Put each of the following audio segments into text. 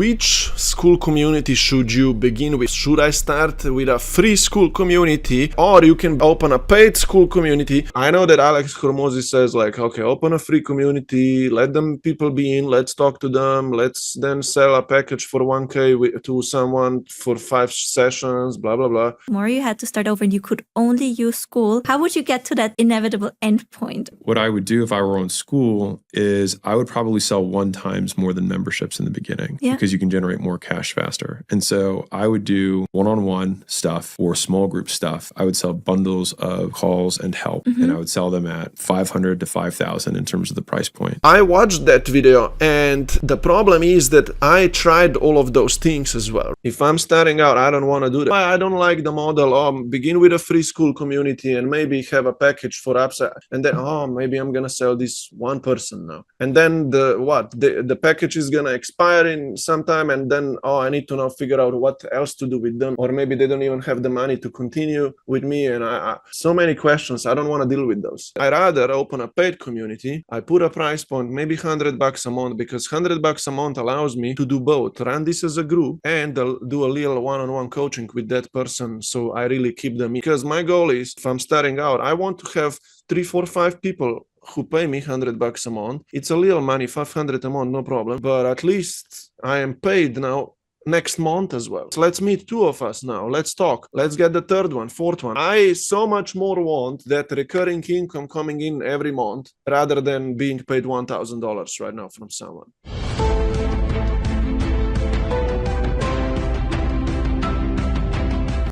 Which school community should you begin with? Should I start with a free school community, or you can open a paid school community? I know that Alex Hormozi says like, okay, open a free community, let them people be in, let's talk to them, let's then sell a package for 1K to someone for 5 sessions, blah, blah, blah. Tomorrow you had to start over and you could only use Skool. How would you get to that inevitable endpoint? What I would do if I were on Skool is I would probably sell 1 times more than memberships in the beginning because you can generate more cash faster. And so I would do one-on-one stuff or small group stuff. I would sell bundles of calls and help, and I would sell them at $500 to $5,000 in terms of the price point. I watched that video, and the problem is that I tried all of those things as well. If I'm starting out, I don't want to do that. I don't like the model, begin with a free school community and maybe have a package for upsell, and then, maybe I'm going to sell this one person now. And then the package is going to expire in some time, and then, I need to now figure out what else to do with them. Or maybe they don't even have the money to continue with me. And so many questions. I don't want to deal with those. I rather open a paid community. I put a price point, maybe $100 a month, because $100 a month allows me to do both, run this as a group and do a little one-on-one coaching with that person. So I really keep them in. Because my goal is, if I'm starting out, I want to have 3, 4, 5 people who pay me $100 a month. It's a little money, $500 a month, no problem. But at least I am paid now next month as well. So let's meet 2 of us now. Let's talk. Let's get the 3rd one, 4th one. I so much more want that recurring income coming in every month rather than being paid $1,000 right now from someone.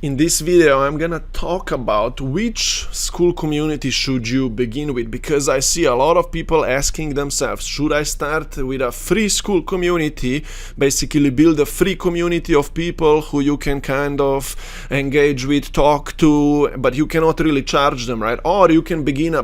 In this video, I'm gonna talk about which school community should you begin with, because I see a lot of people asking themselves, should I start with a free school community, basically build a free community of people who you can kind of engage with, talk to, but you cannot really charge them, right? Or you can begin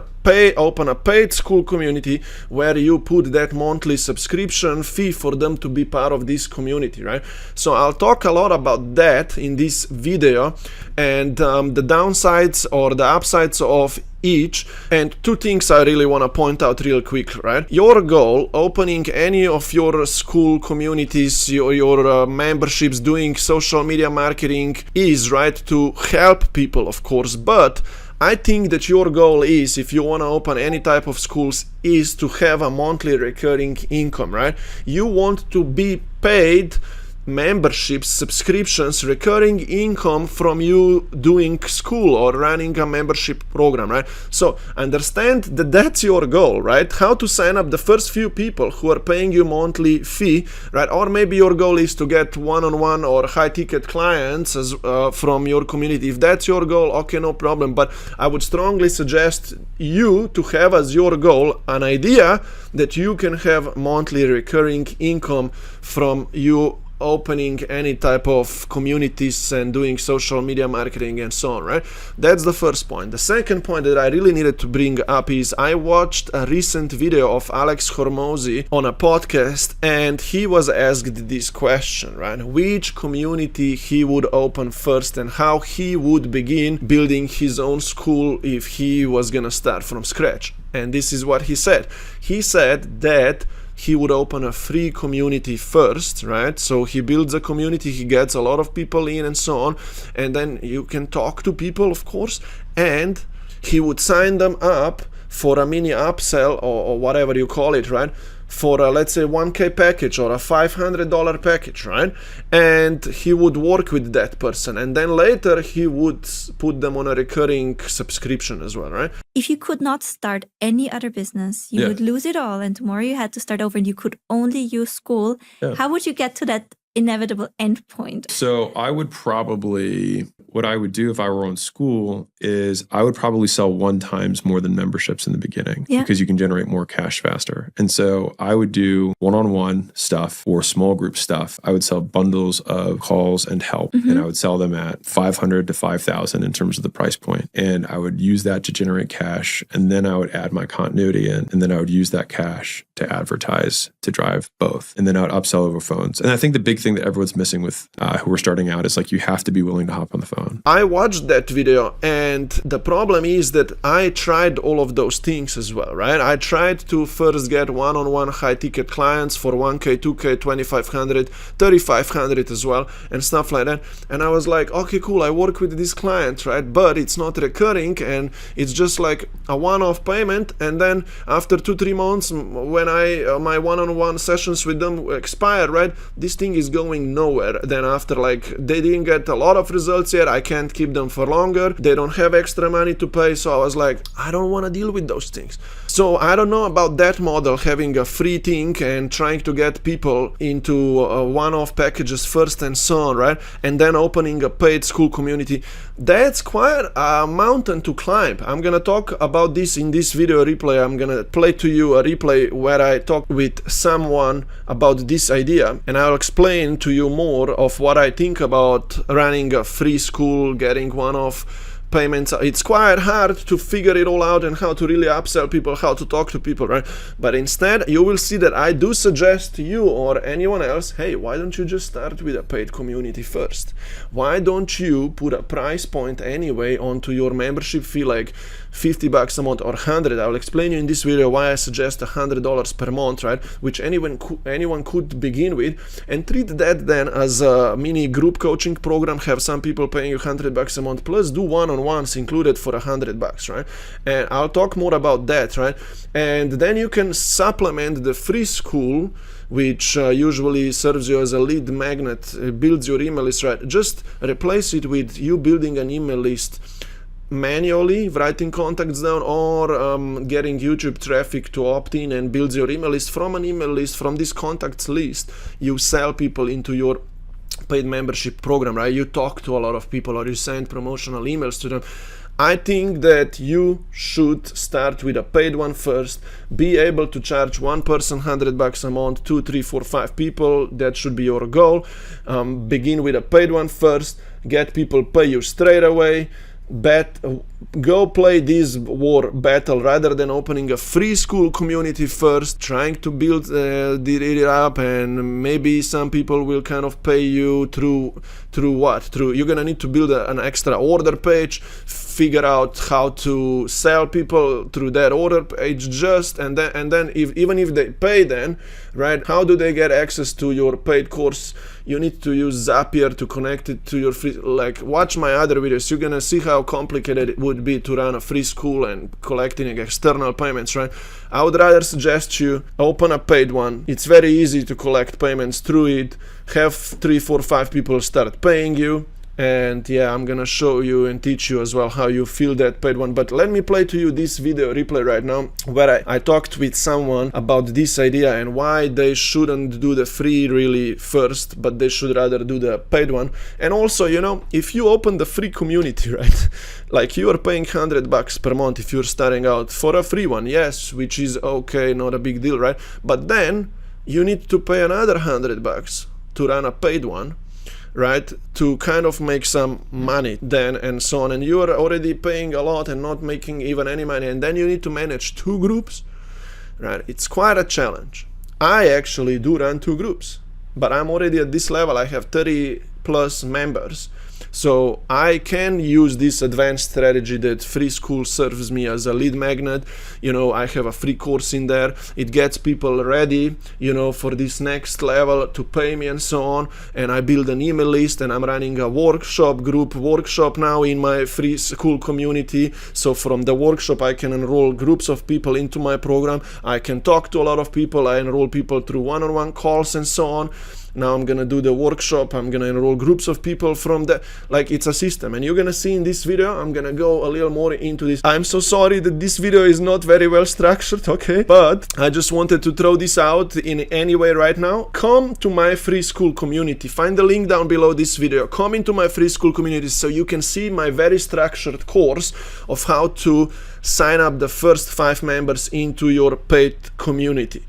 open a paid school community where you put that monthly subscription fee for them to be part of this community, right? So I'll talk a lot about that in this video, and the downsides or the upsides of each, and 2 things I really want to point out real quick, right? Your goal, opening any of your school communities, your memberships, doing social media marketing is, right, to help people, of course, but I think that your goal is, if you want to open any type of schools, is to have a monthly recurring income, right? You want to be paid memberships, subscriptions, recurring income from you doing school or running a membership program, right? So understand that that's your goal, right? How to sign up the first few people who are paying you monthly fee, right? Or maybe your goal is to get one-on-one or high-ticket clients from your community. If that's your goal, okay, no problem. But I would strongly suggest you to have as your goal an idea that you can have monthly recurring income from you opening any type of communities and doing social media marketing and so on, right? That's the first point. The second point that I really needed to bring up is I watched a recent video of Alex Hormozi on a podcast, and he was asked this question, right? Which community he would open first and how he would begin building his own school if he was gonna start from scratch. And this is what he said. He said that he would open a free community first, right? So he builds a community, he gets a lot of people in and so on, and then you can talk to people, of course, and he would sign them up for a mini upsell or whatever you call it, right? For a, let's say, 1K package or a $500 package, right? And he would work with that person, and then later he would put them on a recurring subscription as well, right? If you could not start any other business, you would lose it all, and tomorrow you had to start over and you could only use Skool. How would you get to that inevitable endpoint? So I would probably, what I would do if I were on Skool is I would probably sell 1 times more than memberships in the beginning because you can generate more cash faster. And so I would do one-on-one stuff or small group stuff. I would sell bundles of calls and help, and I would sell them at $500 to $5,000 in terms of the price point. And I would use that to generate cash, and then I would add my continuity in, and then I would use that cash to advertise to drive both. And then I would upsell over phones. And I think the big thing that everyone's missing with who are starting out is like you have to be willing to hop on the phone. phone. I watched that video, and the problem is that I tried all of those things as well, right? I tried to first get one-on-one high-ticket clients for 1K, 2K, 2,500, 3,500 as well, and stuff like that. And I was like, okay, cool, I work with this client, right? But it's not recurring, and it's just like a one-off payment. And then after 2-3 months, when my one-on-one sessions with them expire, right, this thing is going nowhere. Then after, like, they didn't get a lot of results yet, I can't keep them for longer, they don't have extra money to pay. So I was like, I don't want to deal with those things. So I don't know about that model, having a free thing and trying to get people into one-off packages first and so on, right? And then opening a paid school community. That's quite a mountain to climb. I'm gonna talk about this in this video replay. I'm gonna play to you a replay where I talk with someone about this idea, and I'll explain to you more of what I think about running a free school, getting one-off payments. It's quite hard to figure it all out and how to really upsell people, how to talk to people, right? But instead, you will see that I do suggest to you or anyone else, hey, why don't you just start with a paid community first? Why don't you put a price point anyway onto your membership fee, like $50 a month or 100? I'll explain you in this video why I suggest $100 per month, right? Which anyone could begin with, and treat that then as a mini group coaching program. Have some people paying you $100 a month, plus do one-on-ones included for $100, right? And I'll talk more about that, right? And then you can supplement the free school, which usually serves you as a lead magnet, builds your email list, right? Just replace it with you building an email list manually, writing contacts down, or getting YouTube traffic to opt in and build your email list. From an email list, from this contacts list, you sell people into your paid membership program, right? You talk to a lot of people, or you send promotional emails to them. I think that you should start with a paid one first, be able to charge one person $100 a month, 2, 3, 4, 5 people. That should be your goal. Begin with a paid one first, get people pay you straight away. Go play this war battle rather than opening a free school community first, trying to build it up, and maybe some people will kind of pay you through what? You're gonna need to build an extra order page, figure out how to sell people through that order page, and then even if they pay, then right, how do they get access to your paid course? You need to use Zapier to connect it to your free. Like, watch my other videos, you're gonna see how complicated it would be to run a free school and collecting external payments, right? I would rather suggest you open a paid one. It's very easy to collect payments through it, have 3, 4, 5 people start paying you, and yeah, I'm gonna show you and teach you as well how you fill that paid one. But let me play to you this video replay right now, where I talked with someone about this idea and why they shouldn't do the free really first, but they should rather do the paid one. And also, you know, if you open the free community, right, like you are paying $100 per month if you're starting out for a free one, yes, which is okay, not a big deal, right? But then you need to pay another $100 to run a paid one, right, to kind of make some money then, and so on. And you are already paying a lot and not making even any money, and then you need to manage 2 groups, right? It's quite a challenge. I actually do run 2 groups, but I'm already at this level. I have 30 plus members, so I can use this advanced strategy that free school serves me as a lead magnet. You know, I have a free course in there. It gets people ready, you know, for this next level to pay me and so on. And I build an email list, and I'm running a group workshop now in my free school community. So from the workshop, I can enroll groups of people into my program. I can talk to a lot of people. I enroll people through one-on-one calls and so on. Now I'm gonna do the workshop, I'm gonna enroll groups of people from the, like, it's a system. And you're gonna see in this video, I'm gonna go a little more into this. I'm so sorry that this video is not very well structured, okay? But I just wanted to throw this out in any way right now. Come to my free school community. Find the link down below this video. Come into my free school community so you can see my very structured course of how to sign up the first 5 members into your paid community.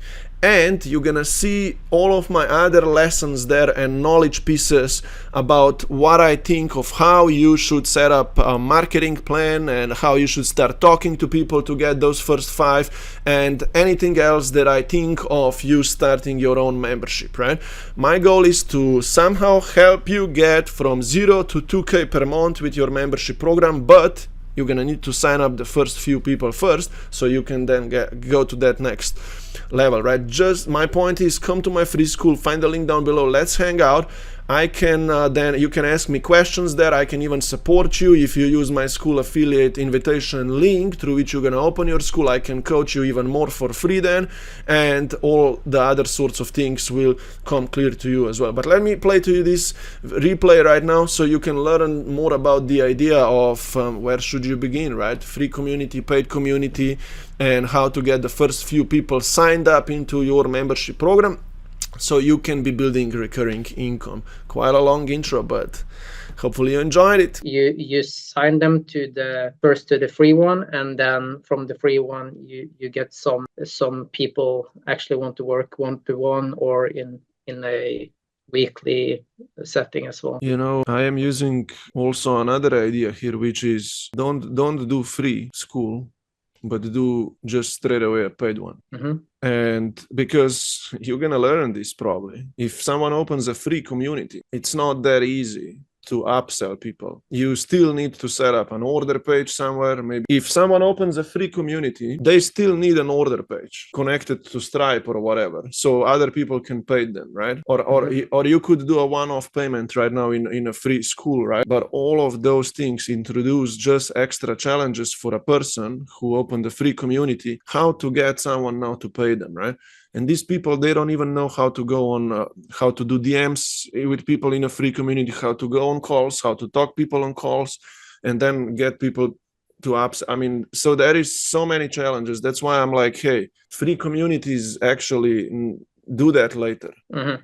And you're gonna see all of my other lessons there and knowledge pieces about what I think of how you should set up a marketing plan and how you should start talking to people to get those first 5, and anything else that I think of you starting your own membership, right? My goal is to somehow help you get from 0 to 2K per month with your membership program, but you're gonna need to sign up the first few people first, so you can then go to that next level, right? Just my point is, come to my free school, find the link down below, let's hang out. I can then you can ask me questions there. I can even support you if you use my school affiliate invitation link through which you're gonna open your school. I can coach you even more for free then, and all the other sorts of things will come clear to you as well. But let me play to you this replay right now so you can learn more about the idea of where should you begin, right? Free community, paid community, and how to get the first few people signed up into your membership program, so you can be building recurring income. Quite a long intro, but hopefully you enjoyed it. You sign them to the free one, and then from the free one you get some people actually want to work one-to-one or in a weekly setting as well. You know, I am using also another idea here, which is don't do free school, but do just straight away a paid one. Mm-hmm. And because you're gonna learn this probably. If someone opens a free community, it's not that easy to upsell people. You still need to set up an order page somewhere. Maybe if someone opens a free community, they still need an order page connected to Stripe or whatever, so other people can pay them, right? Or you could do a one-off payment right now in a free school, right? But all of those things introduce just extra challenges for a person who opened a free community, how to get someone now to pay them, right? And these people, they don't even know how to go on, how to do DMs with people in a free community, how to go on calls, how to talk people on calls, and then get people to apps. I mean, so there is so many challenges. That's why I'm like, hey, free communities actually do that later. Mm-hmm.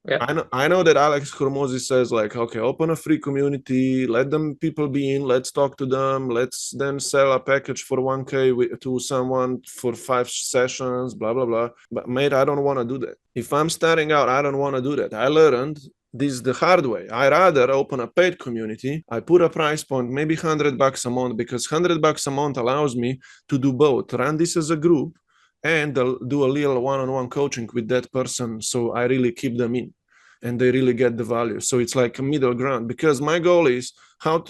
Yeah. I know that Alex Hormozi says like, okay, open a free community, let them people be in, let's talk to them, let's then sell a package for 1K to someone for 5 sessions, blah, blah, blah. But mate, I don't want to do that. If I'm starting out, I don't want to do that. I learned this the hard way. I rather open a paid community. I put a price point, maybe $100 a month, because $100 a month allows me to do both, run this as a group and do a little one-on-one coaching with that person, so I really keep them in and they really get the value. So it's like a middle ground, because my goal is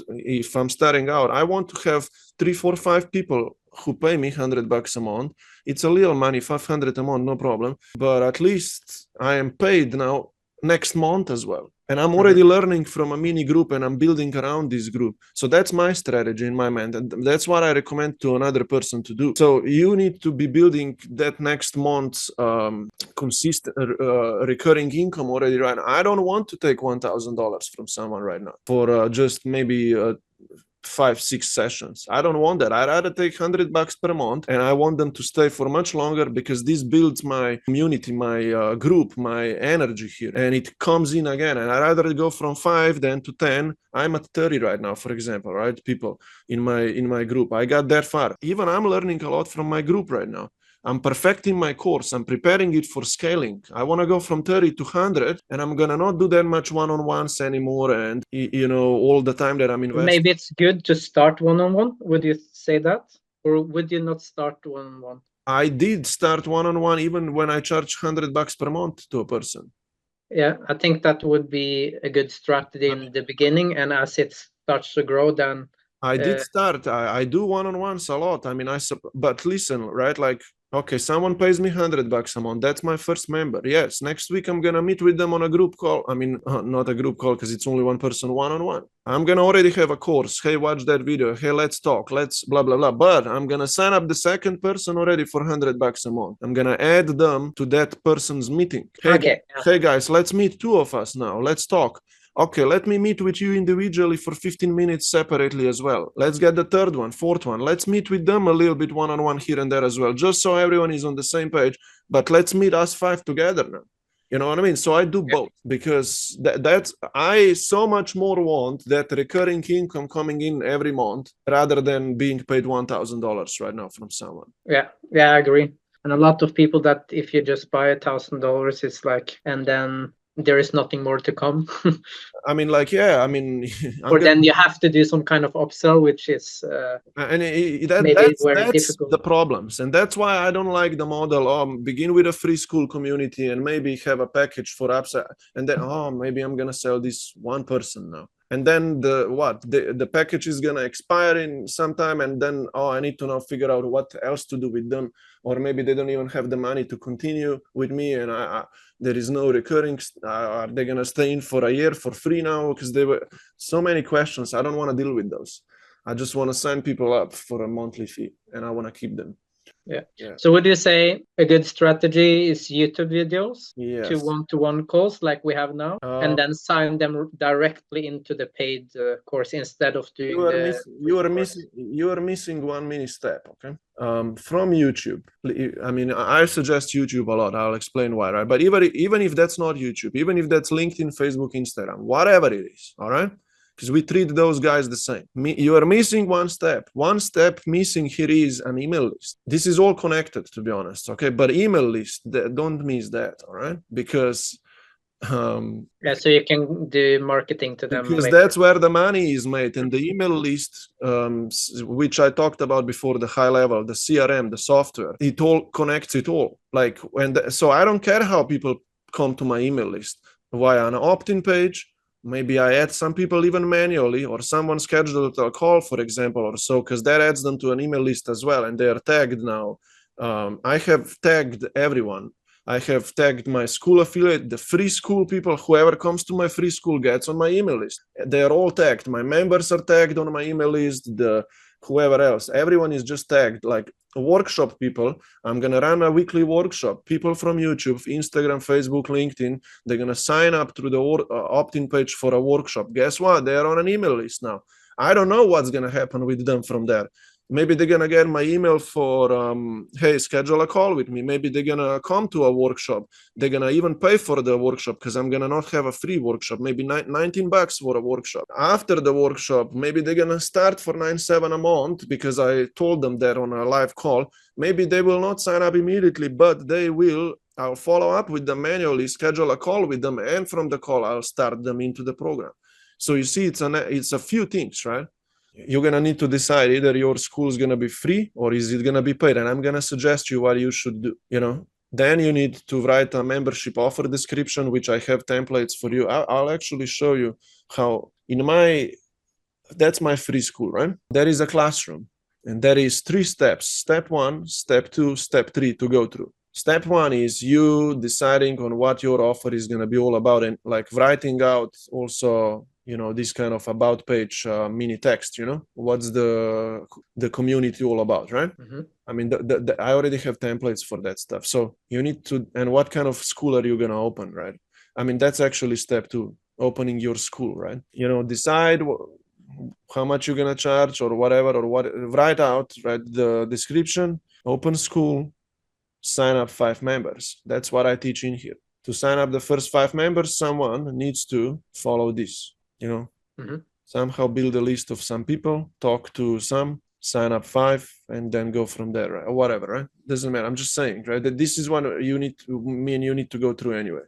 if I'm starting out, I want to have 3, 4, 5 people who pay me $100 a month. It's a little money, $500 a month, no problem, but at least I am paid now next month as well. And I'm already learning from a mini group, and I'm building around this group. So that's my strategy in my mind. And that's what I recommend to another person to do. So you need to be building that next month's consistent recurring income already right now. I don't want to take $1,000 from someone right now for just maybe 5, 6 sessions. I don't want that. I'd rather take $100 per month, and I want them to stay for much longer, because this builds my community, my group, my energy here, and it comes in again. And I'd rather go from 5 than to 10. I'm at 30 right now, for example, right? People in my group. I got that far. Even I'm learning a lot from my group right now. I'm perfecting my course. I'm preparing it for scaling. I want to go from 30 to 100, and I'm going to not do that much one-on-ones anymore. And, you know, all the time that I'm investing. Maybe it's good to start one-on-one. Would you say that? Or would you not start one-on-one? I did start one-on-one even when I charge $100 per month to a person. Yeah, I think that would be a good strategy in the beginning. And as it starts to grow, then... I did start. I do one-on-ones a lot. I mean, but listen, right? Like, okay, someone pays me $100 a month. That's my first member. Yes, next week I'm gonna meet with them on a group call. I mean, not a group call, because it's only one person, one-on-one. I'm gonna already have a course. Hey, watch that video. Hey, let's talk. Let's blah blah blah. But I'm gonna sign up the second person already for $100 a month. I'm gonna add them to that person's meeting. Hey, okay. Hey guys, let's meet 2 of us now. Let's talk. Okay, let me meet with you individually for 15 minutes separately as well. Let's get the 3rd one, 4th one. Let's meet with them a little bit one-on-one here and there as well, just so everyone is on the same page. But let's meet us 5 together now. You know what I mean? So I do both, because that's I so much more want that recurring income coming in every month rather than being paid $1,000 right now from someone. Yeah, I agree. And a lot of people that if you just buy $1,000, it's like, and then there is nothing more to come. I mean, like, yeah, I mean, or then you have to do some kind of upsell, which is and maybe very that's difficult. the problems, and that's why I don't like the model. Begin with a free school community and maybe have a package for upsell, and then maybe I'm gonna sell this one person now, and then the package is gonna expire in some time, and then I need to now figure out what else to do with them, or maybe they don't even have the money to continue with me, and there is no recurring. Are they gonna stay in for a year for free now? Because there were so many questions. I don't want to deal with those. I just want to sign people up for a monthly fee, and I want to keep them. Yeah. So would you say a good strategy is YouTube videos to one-to-one calls like we have now, and then sign them directly into the paid course instead of doing you are missing one mini step, okay? From YouTube, I mean, I suggest YouTube a lot. I'll explain why, right? But even if that's not YouTube, even if that's LinkedIn, Facebook, Instagram, whatever it is, all right? Because we treat those guys the same. You are missing one step. One step missing here is an email list. This is all connected, to be honest, okay? But email list, don't miss that, all right? Because so you can do marketing to them. Because that's where the money is made. And the email list, which I talked about before, the high level, the CRM, the software, it all connects it all. Like so I don't care how people come to my email list via an opt-in page. Maybe I add some people even manually, or someone scheduled a call, for example, or so, because that adds them to an email list as well, and they are tagged now. I have tagged everyone. I have tagged my school affiliate, the free school people. Whoever comes to my free school gets on my email list. They are all tagged. My members are tagged on my email list. Whoever else, everyone is just tagged. Like workshop people, I'm gonna run a weekly workshop. People from YouTube, Instagram, Facebook, LinkedIn, they're gonna sign up through the opt-in page for a workshop. Guess what? They are on an email list now. I don't know what's gonna happen with them from there. Maybe they're gonna get my email for hey, schedule a call with me. Maybe they're gonna come to a workshop. They're gonna even pay for the workshop because I'm gonna not have a free workshop. Maybe $19 for a workshop. After the workshop, maybe they're gonna start for $97 a month because I told them that on a live call. Maybe they will not sign up immediately, but they will. I'll follow up with them manually, schedule a call with them, and from the call I'll start them into the program. So you see, it's a few things, right? You're going to need to decide either your school is going to be free or is it going to be paid. And I'm going to suggest you what you should do, Then you need to write a membership offer description, which I have templates for you. I'll actually show you how that's my free school, right? There is a classroom and there is 3 steps. Step 1, step 2, step 3 to go through. Step 1 is you deciding on what your offer is going to be all about and like writing out also this kind of about page mini text, what's the community all about, right? Mm-hmm. I mean, I already have templates for that stuff. So you need to, and what kind of school are you going to open, right? I mean, that's actually step 2, opening your school, right? Decide how much you're going to charge or whatever, write out, write the description, open school, sign up 5 members. That's what I teach in here. To sign up the first 5 members, someone needs to follow this. Mm-hmm. Somehow build a list of some people, talk to some, sign up 5, and then go from there, right? Or whatever, right? Doesn't matter. I'm just saying, right? That this is what you need to go through anyway.